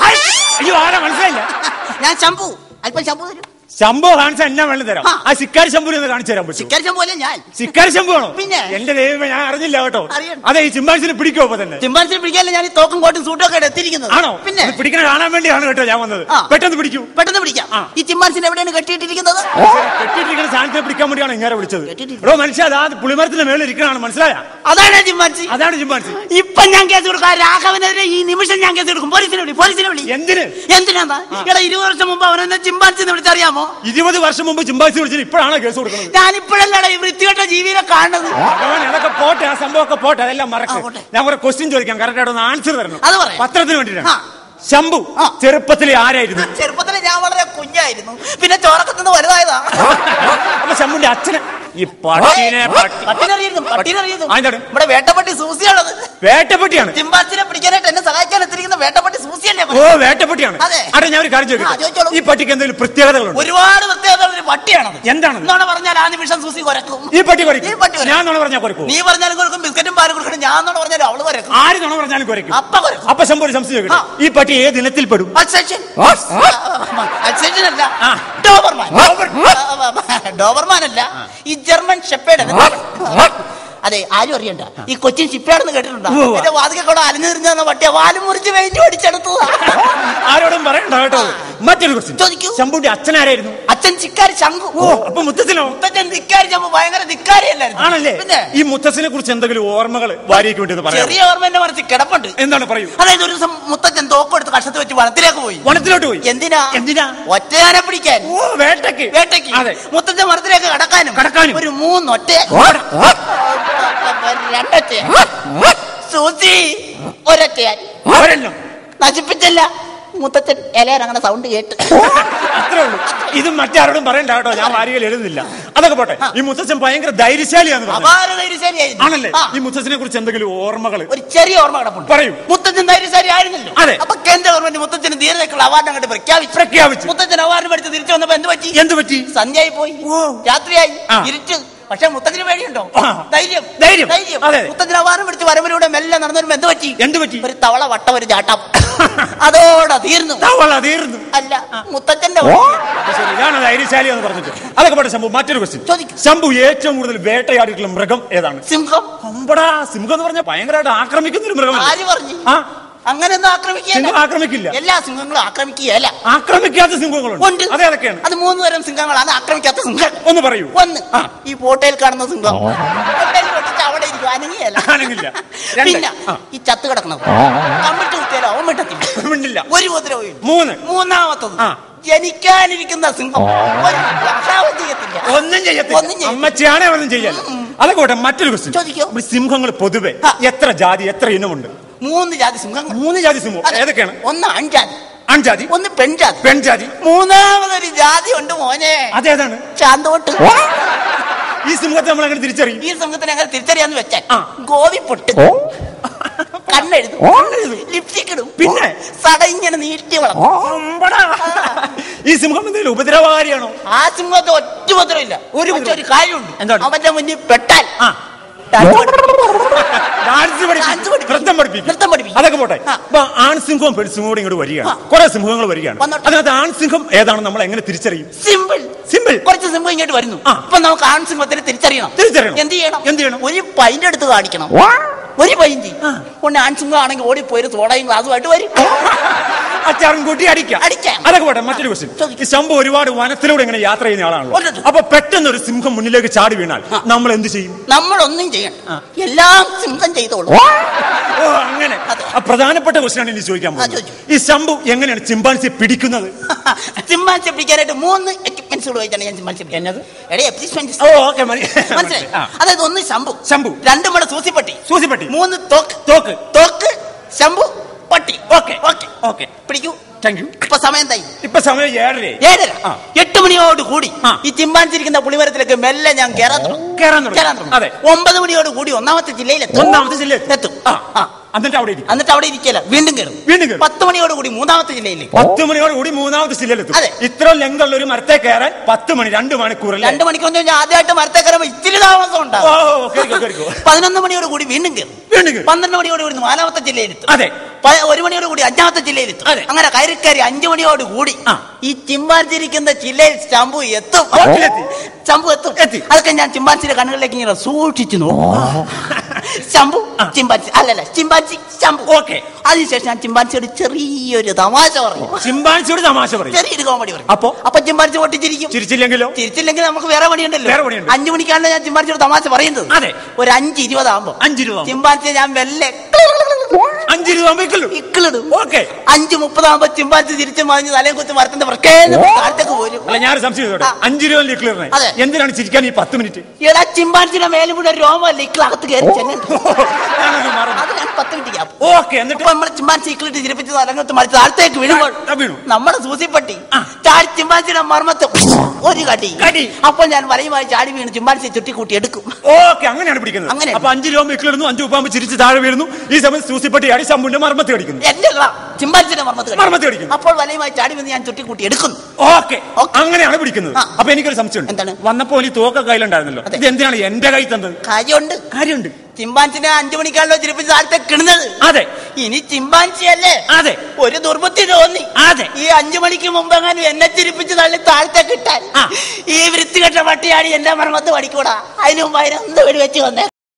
അയ്യോ, ആരാ മനസ്സിലായില്ല? ഞാൻ ശംഭു. അല്പം ശംഭു തരും. ശംഭു കാണിച്ചാൽ എന്നാ വെള്ളം തരാം. ആ ശിക്കാരി ശംഭു എന്ന് കാണിച്ചു തരാൻ പറ്റും. ശിക്കാരി ശംഭു അല്ലേ ഞാൻ? ശിക്കാരി ശംഭു ആണോ? പിന്നെ എന്റെ ദൈവമേ, ഞാൻ അറിഞ്ഞില്ല കേട്ടോ. അതെ, ഈ ചിമ്പാൻസിനെ പിടിക്കോ? തന്നെ ചിമ്പാൻസിനെ പിടിക്കാനല്ലേ ഞാൻ ഈ തോക്കും കോട്ടും സൂട്ടും ഒക്കെ എത്തിയിരിക്കുന്നത്. ആണോ? പിന്നെ പിടിക്കാൻ കാണാൻ വേണ്ടിയാണ് കേട്ടോ ഞാൻ വന്നത്. പെട്ടെന്ന് പിടിക്കൂ. പെട്ടെന്ന് പിടിക്കാം. ഈ ചിമ്പാൻസിനെ എവിടെയാണ് കെട്ടിയിട്ടിരിക്കുന്നത്? കെട്ടിയിട്ടിരിക്കുന്ന സാധനത്തെ പിടിക്കാൻ വേണ്ടിയാണ് ഇങ്ങനെ വിളിച്ചത്. എടോ മനുഷ്യ, അതാ പുളിമരത്തിന്റെ മേളിൽ ഇരിക്കണാണ്, മനസ്സിലായ? അതാണ് ചിമ്പാൻസി. അതാണ് ചിമ്പാൻസി. ഇപ്പൊ ഞാൻ കേസ് കൊടുക്കാം. രാഘവനെതിരെ ഈ നിമിഷം ഞാൻ കേസ് കൊടുക്കും. പോലീസിനെ വിളി, പോലീസിനെ വിളി. എന്തിന്? എന്തിനാ? ഇവിടെ 20 വർഷം മുമ്പ് അവനെന്നെ ചിമ്പാൻസി എന്ന് വിളിച്ചറിയാമോ? 20 വർഷം മുമ്പ് ചിമ്പാൻസി വിളിച്ചിട്ട് ഇപ്പോഴാണ് കേസ് കൊടുക്കുന്നത്. ഞാൻ ഇപ്പോഴല്ലേ ഈ വൃത്തികെട്ട ജീവിനെ കാണുന്നത്. അതൊക്കെ പോട്ടെ, ആ സംഭവമൊക്കെ പോട്ടെ, അതെല്ലാം മറക്കും. ഞാൻ കുറെ ക്വസ്റ്റ്യൻ ചോദിക്കാം, കറക്റ്റ് ആയിട്ട് ഒന്ന് ആൻസർ തരണം. അത് പറയാം. പത്രത്തിന് വേണ്ടിയിട്ടാണ്. ശംഭു ചെറുപ്പത്തിലെ ആരായിരുന്നു? ചെറുപ്പത്തിലെ ഞാൻ വളരെ കുഞ്ഞായിരുന്നു. പിന്നെ ചോറക്കത്തുനിന്ന് വലുതായതാ. അപ്പൊ ശംഭുവിന്റെ അച്ഛന് ഈ ഇവിടെ വേട്ടപ്പട്ടി സൂസിയാണത്. വേട്ടപ്പട്ടിയാണ്? ചിമ്പാൻസിനെ പിടിക്കാനായിട്ട് എന്നെ സഹായിക്കാൻ എത്തിയിരിക്കുന്ന വേട്ടപ്പട്ടി സൂസിയല്ലേ? ഓ, വേട്ടപ്പട്ടിയാണ്. അതെ, ഞാൻ ഒരു കാര്യം ചോദിക്കാം. ഈ പട്ടിക്ക് എന്തെങ്കിലും പ്രത്യേകതകളുണ്ട്? ഒരുപാട് പ്രത്യേകതകൾ. ഒരു പട്ടിയാണത്. എന്താണ്? എന്നാണ് പറഞ്ഞാൽ ആ നിമിഷം സൂസി കുരക്കും. ഈ പട്ടി കുരക്കും? ഞാൻ നോണ പറഞ്ഞാൽ കുരക്കും. നീ പറഞ്ഞാലും കുരക്കും, ബിസ്ക്കറ്റും പാലും കൊടുക്കണം. ഞാൻ നോണ പറഞ്ഞാലും അവള് കുരക്കും. ആര് നോണ പറഞ്ഞാലും കുരക്കും. അപ്പൊ ശംഭു ഒരു സംശയം ചോദിക്കട്ടെ, ഈ പട്ടി ഏത് ഇനത്തിൽ പെടും? ഡോബർമാൻ അല്ല, ഈ ജർമ്മൻ ഷെപ്പേർഡ്. അതെ, ആരും അറിയണ്ട. ഈ കൊച്ചിൻ ഷിപ്പയാണെന്ന് കേട്ടിട്ടുണ്ടോ? എന്റെ വാതിക്കെ കൂടെ അലഞ്ഞിരുന്ന പട്ടിയ വാലും മുറിച്ച് വേണ്ടി ഓടിച്ചെടുത്തതാ. ആരോടും പറയണ്ട കേട്ടോ. മറ്റൊരു ക്വസ്റ്റ്യൻ ചോദിക്കൂ. ശംഭുവിന്റെ അച്ഛൻ ആരായിരുന്നു? അച്ഛൻ ചിക്കാരി ശംഭു. അപ്പൊ മുത്തച്ഛനോ? മുത്തച്ഛൻ ധിക്കാരി ശംഭു ഭയങ്കര ധിക്കാരിയല്ലായിരുന്നു. ആണല്ലേ? പിന്നെ ഈ മുത്തച്ഛനെ കുറിച്ച് എന്തെങ്കിലും ഓർമ്മകൾ ഭാര്യയ്ക്ക് വേണ്ടി പറയാം? ചെറിയ ഓർമ്മ എന്റെ മനസ്സിൽ കിടപ്പുണ്ട്. എന്താണ് പറയൂ. അതായത് ഒരു ദിവസം മുത്തച്ഛൻ തോക്കെടുത്ത് കഷത്ത് വെച്ച് വനത്തിലേക്ക് പോയി. വനത്തിലോട്ട് പോയി? എന്തിനാ? ഒറ്റയാനെ പിടിക്കാൻ. വേട്ടയ്ക്ക്. അതെ. മുത്തച്ഛൻ വനത്തിലേക്ക് കടക്കാനും ഒരു 3 ഒറ്റ 2 സൂചി ഒരൊറ്റയാൻ നശിപ്പിച്ചല്ല. മുത്തച്ഛൻ ഇലയിറങ്ങണ സൗണ്ട് കേട്ട്. അത്രേ ഉള്ളൂ. ഇത് മറ്റാരോടും പറയണ്ട കേട്ടോ, ഞാൻ വാരികയിൽ എഴുതുന്നില്ല. അതൊക്കെ പോട്ടെ. ഈ മുത്തച്ഛൻ ഭയങ്കര ധൈര്യശാലിയാണ്. ആണല്ലേ? ഈ മുത്തച്ഛനെ കുറിച്ച് എന്തെങ്കിലും ഓർമ്മകൾ? ഒരു ചെറിയ ഓർമ്മ കിടപ്പുണ്ട്. പറയൂ. മുത്തച്ഛൻ ധൈര്യശാലി ആയിരുന്നല്ലോ. അതെ. അപ്പൊ കേന്ദ്ര ഗവൺമെന്റ് മുത്തച്ഛന് ധീരതയ്ക്കുള്ള അവാർഡ് അങ്ങോട്ട് പ്രഖ്യാപിച്ചു. മുത്തച്ഛൻ അവാർഡ് പഠിച്ച് തിരിച്ചു വന്നപ്പോ എന്ത് പറ്റി? സന്ധ്യയായി പോയി, രാത്രിയായി, ഇരുട്ട്. പക്ഷെ മുത്തച്ഛന് പേടിയുണ്ടോ? ധൈര്യം. മുത്തച്ഛന് അവാർഡ് പിടിച്ച് വരവിലൂടെ മെല്ലെ നടന്നൊരു എന്ത് പറ്റി? ഒരു തവള വട്ടം, ഒരു ചാട്ടം. അതോടെ തീർന്നു. അല്ല, മുത്തച്ഛന്റെ. ഇതാണ് ധൈര്യശാലി എന്ന് പറഞ്ഞിട്ട്. അതൊക്കെ പോട്ടെ ശംഭു, മറ്റൊരു ക്വസ്റ്റ്യൻ. ശംഭു ഏറ്റവും കൂടുതൽ വേട്ടയാടിയിട്ടുള്ള മൃഗം ഏതാണ്? സിംഹം. സിംഹം എന്ന് പറഞ്ഞാൽ ഭയങ്കരമായിട്ട് ആക്രമിക്കുന്ന ഒരു മൃഗം. ആര് പറഞ്ഞു? അങ്ങനെയൊന്നും ആക്രമിക്കില്ല. എല്ലാ സിംഹങ്ങളും ആക്രമിക്കുകയല്ല. ആക്രമിക്കാത്ത സിംഹങ്ങളുണ്ട്. അതൊക്കെയാണ്. അത് 3 തരം സിംഹങ്ങളാണ്. ആക്രമിക്കാത്ത സിംഹം ഒന്ന് പറയൂ. ഒന്ന്, ഈ ഫോട്ടോയിൽ കാണുന്ന സിംഹം. അവിടെ ഇരിക്കും, അനങ്ങില്ല. പിന്നെ ഈ ചത്ത് കിടക്കുന്നത് കമ്പിട്ട് കുത്തിയാലോ അവൻ മിണ്ടത്തില്ല, ഒരു ഉപദ്രവം. മൂന്നാമത്തത് ജനിക്കാനിരിക്കുന്ന സിംഹം ഒന്നും ചെയ്യത്തില്ല. ഒന്നും ചെയ്യല്ല. അതൊക്കെ മറ്റൊരു ക്വസ്റ്റ്യൻ. സിംഹങ്ങൾ പൊതുവെ എത്ര ജാതി, എത്ര ഇനമുണ്ട്? 3 ജാതി സിംഹങ്ങൾ. 3 ജാതി സിംഹം ഏതൊക്കെയാണ്? ഒന്ന് ആൺജാതി, ഒന്ന് പെൺജാതി, മൂന്നാമതൊരു ജാതി ഉണ്ട് മോനെ. അതേതാണ്? ചാന്തോട്ട്. ഈ സിംഹത്തെ നമ്മൾ അങ്ങനെ തിരിച്ചറിയും? ഈ സിംഹത്തിനെ അങ്ങനെ തിരിച്ചറിയാന്ന് വെച്ചാൽ ഗോവിപ്പൊട്ട്, കണ്ണെഴുതും, ലിപ്സ്റ്റിക് ഇടും, പിന്നെ സട ഇങ്ങനെ നീട്ടി വളർത്തും. ഈ സിംഹം എന്തെങ്കിലും ഉപദ്രവകാരിയാണോ? ആ സിംഹത്തെ ഒറ്റ ഉപദ്രവമില്ല. ഒരു കാര്യമുണ്ട്, അവന്റെ മുന്നിൽ പെട്ടാൽ നൃത്തം പഠിപ്പിക്കും. അതൊക്കെ പോട്ടെ. അപ്പൊ ആൺസിംഹവും പെൺസിംഹവും കൂടി ഇങ്ങോട്ട് വരികയാണ്. കുറെ സിംഹങ്ങൾ വരികയാണ്. അതിനകത്ത് ആൺസിംഹം ഏതാണ് നമ്മൾ എങ്ങനെ തിരിച്ചറിയും? സിമ്പിൾ. കുറച്ച് സിംഹം ഇങ്ങോട്ട് വരുന്നു. അപ്പൊ നമുക്ക് ആൺസിംഹത്തിന് തിരിച്ചറിയണം. എന്ത് ചെയ്യണം? ഒരു പൈന്റ് എടുത്ത് കാണിക്കണം. ഒരു പൈന്റ് കൊണ്ട് ആൺസിംഹം ആണെങ്കിൽ ഓടിപ്പോയി സോഡയും ഗ്ലാസുമായിട്ട് വരും. അച്ചാറും കൂട്ടി അടിക്കാം. അതൊക്കെ പോട്ടെ. മറ്റൊരു ക്വസ്റ്റ്യൻ. ഈ ശംഭു ഒരുപാട് വനത്തിലൂടെ ഇങ്ങനെ യാത്ര ചെയ്യുന്ന ആളാണല്ലോ. അപ്പൊ പെട്ടെന്ന് ഒരു സിംഹം മുന്നിലേക്ക് ചാടി വീണാൽ നമ്മൾ എന്ത് ചെയ്യും? നമ്മളൊന്നും ചെയ്യണം, എല്ലാം സിംഹം ചെയ്തോളൂ. അങ്ങനെ പ്രധാനപ്പെട്ട ക്വസ്റ്റ്യൻ ആണ് ഇനി ചോദിക്കാൻ പോകുന്നത്. ഈ ശംഭു എങ്ങനെയാണ് ചിമ്പാൻസിയെ പിടിക്കുന്നത്? ചിമ്പാൻസിയെ പിടിക്കാനായിട്ട് 3 എക്യുപ്മെന്റ്സ് ഉപയോഗിച്ചാണ് ഞാൻ ചിമ്പാൻസിയെ പിടിക്കുന്നത്. അതായത് ഒന്ന് ശംഭു, 2 മട സൂസിപ്പട്ടി, 3 തോക്ക്, ശംഭു, പട്ടി. ഓക്കെ പിടിക്കൂ. ഇപ്പൊ സമയം 7:30. 8 മണിയോട് കൂടി ഈ ചിമ്പാൻസിരിക്കുന്ന പുളിമരത്തിലേക്ക് മെല്ലെ ഞാൻ കേറാൻ തുടങ്ങും. 9 മണിയോട് കൂടി 1ാമത്തെ ജില്ലയിലെത്തും. എന്നിട്ട് അവിടെ ഇരിക്കല വീണ്ടും കയറും 10 മണിയോടുകൂടി മൂന്നാമത്തെ ജില്ലയിൽ 10 മണിയോടുകൂടി മൂന്നാമത്തെ ജില്ലയിലെത്തും. ഇത്ര ലെങ്തുള്ള ഒരു മരത്തെ കയറാൻ 10 മണി 2 മണിക്കൂർ. 2 മണിക്കൂർ ആദ്യമായിട്ട് മരത്തെ കയറുമ്പോ ഇത്തിരി താമസം ഉണ്ടാവും. 11 മണിയോടുകൂടി വീണ്ടും കയറും. 12 മണിയോടുകൂടി നാലാമത്തെ ജില്ലയിലെത്തും. 1 മണിയോടുകൂടി 5ാമത്തെ ജില്ലയിലെത്തും. അങ്ങനെ കയറി 5 മണിയോടുകൂടി ഈ ചിമ്പാൻസിരിക്കുന്ന ജില്ലയിൽ ചമ്പു എത്തും. അതൊക്കെ ഞാൻ ചിമ്പാൻസിന്റെ കണ്ണുകളിലേക്ക് ഇങ്ങനെ സൂക്ഷിച്ചു നോക്കും. ചമ്പു ചിമ്പാൻസി അല്ലല്ല ചിമ്പാൻസി ചമ്പു. അതിനുശേഷം ഞാൻ ചിമ്പാൻസിയോട് ചെറിയൊരു തമാശ പറയും. ചെറിയൊരു കോമഡി പറയും. അപ്പൊ ചിമ്പാൻസി പൊട്ടിച്ചിരിക്കും. ചിരിച്ചില്ലെങ്കിൽ നമുക്ക് വേറെ പണിയുണ്ടല്ലോ. 5 മണിക്കാണല്ലോ ഞാൻ ചിമ്പാൻസിയോട് തമാശ പറയുന്നത്. ഒരു 5:20 ആകുമ്പോ ചിമ്പാൻസിയെ ഞാൻ വെല്ലെ 5:30 ആകുമ്പോ ചിമ്പാൻസി തിരിച്ചു മാഞ്ഞ് തലയെ കുത്തി മരത്തിന്റെ താഴത്തേക്ക് പോരും. എന്തിനാണ് ചിരിക്കാൻ ഈ 10 മിനിറ്റ്? എടാ ചിമ്പാൻസിയുടെ മേലും കൂടെ രോമല്ല ഇക്കിളകത്ത് കയറി ചെല്ലുന്നുണ്ട്. അത് ഞാൻ 10 മിനിറ്റ് നമ്മള് ചിമ്പാൻസി ഇക്കിളിട്ട് ചിരിപ്പിച്ച് തലങ്ങത്ത് മറിച്ച് താഴത്തേക്ക് വീഴുമ്പോൾ നമ്മുടെ സൂസിപ്പട്ടി ചിമ്പാൻസിയുടെ മർമ്മത്ത് ഒരു കടി. അപ്പോൾ ഞാൻ വലയുമായി ചാടി വീണ് ചിമ്പാൻസിയെ ചുട്ടിക്കൂട്ടി എടുക്കും. അങ്ങനെയാണ് പിടിക്കുന്നത്. അങ്ങനെ 5 രൂപ ഇക്കിളിടുന്നു, 5 രൂപ ചിരിച്ച് താഴെ വീഴുന്നു. ഈ സമയം സൂസിപ്പട്ടി അടി ശംഭുവിന്റെ മർമ്മത്ത് കടിക്കുന്നു. എന്റെ ചിമ്പാൻസിയുടെ മർമ്മത്ത് കടിക്കുന്നു. അപ്പോൾ വലയുമായി ചാടി വീണ് ഞാൻ ചുട്ടിക്കൂട്ടി എടുക്കുന്നു. അങ്ങനെയാണ് പിടിക്കുന്നത്. അപ്പൊ എനിക്കൊരു സംശയം. എന്താണ്? വന്നപ്പോ ഈ തോക്ക കയ്യിലുണ്ടായിരുന്നല്ലോ, ഇത് എന്തിനാണ് എന്റെ കൈ തന്നത്? കാര്യമുണ്ട്. ചിമ്പാൻസിനെ 5 മണിക്കാണല്ലോ ചിരിപ്പിച്ച് താഴത്തേക്ക് കിടന്നത്. ഇനി ചിമ്പാൻസി അല്ലേ? ഒരു ദുർബുദ്ധി തോന്നി. ഈ 5 മണിക്ക് മുമ്പ് എങ്ങാനും എന്നെ ചിരിപ്പിച്ച് തള്ളി താഴത്തേക്ക് ഇട്ടാൽ ഈ വൃത്തികെട്ട പട്ടിയാടി എന്റെ മർമ്മത്ത് പഠിക്കൂടാ. അതിന് മുമ്പ് അതിനെന്ത് വെടി വെച്ച് വന്നേ.